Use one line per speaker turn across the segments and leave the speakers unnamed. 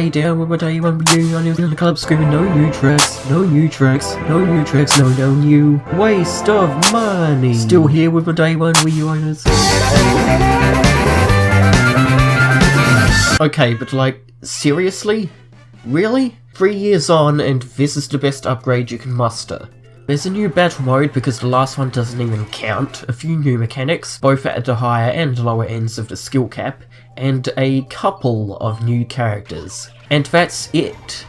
lay down with my day one review. I was in the club screaming, no new tracks, no new tracks, no new tracks, no new waste of money. Still here with my day one Wii U owners. Okay, but like, seriously? Really? 3 years on and this is the best upgrade you can muster. There's a new battle mode because the last one doesn't even count, a few new mechanics, both at the higher and lower ends of the skill cap, and a couple of new characters. And that's it.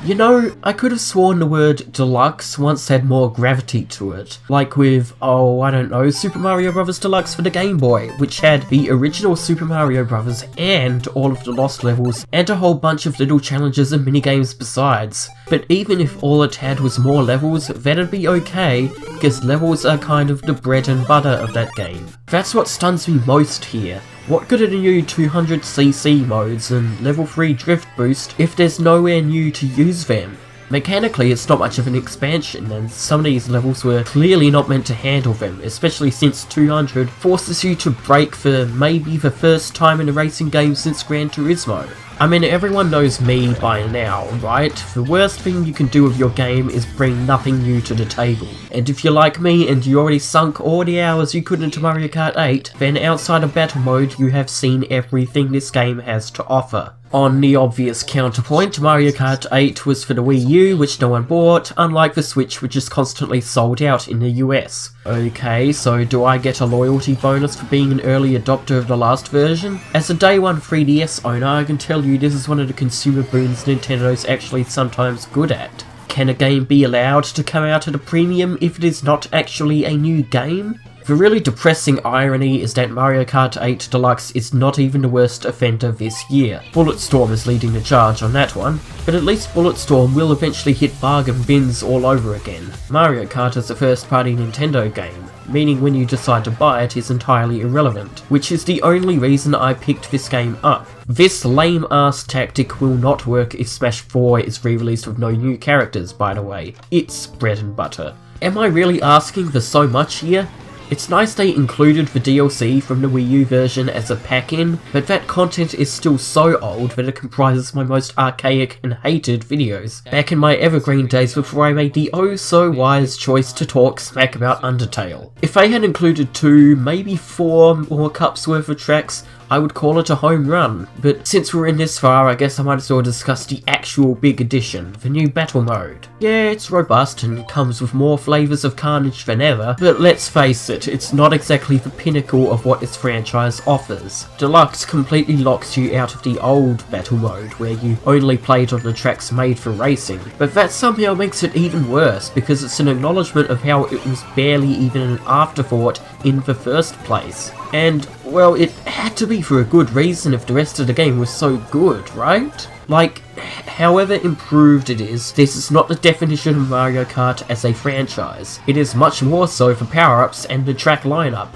You know, I could have sworn the word Deluxe once had more gravity to it. Like with, oh, I don't know, Super Mario Bros. Deluxe for the Game Boy, which had the original Super Mario Bros. And all of the lost levels, and a whole bunch of little challenges and minigames besides. But even if all it had was more levels, that'd be okay, because levels are kind of the bread and butter of that game. That's what stuns me most here. What good are the new 200cc modes and level 3 drift boost if there's nowhere new to use them? Mechanically, it's not much of an expansion, and some of these levels were clearly not meant to handle them, especially since 200 forces you to brake for maybe the first time in a racing game since Gran Turismo. I mean, everyone knows me by now, right? The worst thing you can do with your game is bring nothing new to the table. And if you're like me and you already sunk all the hours you could into Mario Kart 8, then outside of battle mode you have seen everything this game has to offer. On the obvious counterpoint, Mario Kart 8 was for the Wii U, which no one bought, unlike the Switch, which is constantly sold out in the US. Okay, so do I get a loyalty bonus for being an early adopter of the last version? As a day one 3DS owner, I can tell you this is one of the consumer boons Nintendo's actually sometimes good at. Can a game be allowed to come out at a premium if it is not actually a new game? The really depressing irony is that Mario Kart 8 Deluxe is not even the worst offender this year. Bulletstorm is leading the charge on that one, but at least Bulletstorm will eventually hit bargain bins all over again. Mario Kart is a first-party Nintendo game, meaning when you decide to buy it is entirely irrelevant, which is the only reason I picked this game up. This lame-ass tactic will not work if Smash 4 is re-released with no new characters, by the way. It's bread and butter. Am I really asking for so much here? It's nice they included the DLC from the Wii U version as a pack-in, but that content is still so old that it comprises my most archaic and hated videos, back in my evergreen days before I made the oh-so-wise choice to talk smack about Undertale. If they had included 2, maybe 4 more cups worth of tracks, I would call it a home run, but since we're in this far, I guess I might as well discuss the actual big addition, the new battle mode. Yeah, it's robust and comes with more flavours of carnage than ever, but let's face it, it's not exactly the pinnacle of what this franchise offers. Deluxe completely locks you out of the old battle mode, where you only played on the tracks made for racing, but that somehow makes it even worse, because it's an acknowledgement of how it was barely even an afterthought in the first place. And, well, it had to be for a good reason if the rest of the game was so good, right? Like, however improved it is, this is not the definition of Mario Kart as a franchise. It is much more so for power-ups and the track lineup.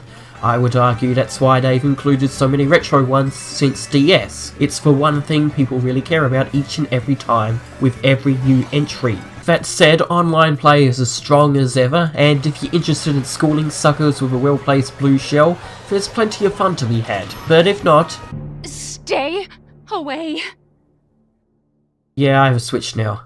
I would argue that's why they've included so many retro ones since DS. It's for one thing people really care about each and every time, with every new entry. That said, online play is as strong as ever, and if you're interested in schooling suckers with a well-placed blue shell, there's plenty of fun to be had. But if not...
Stay away.
Yeah, I have a Switch now.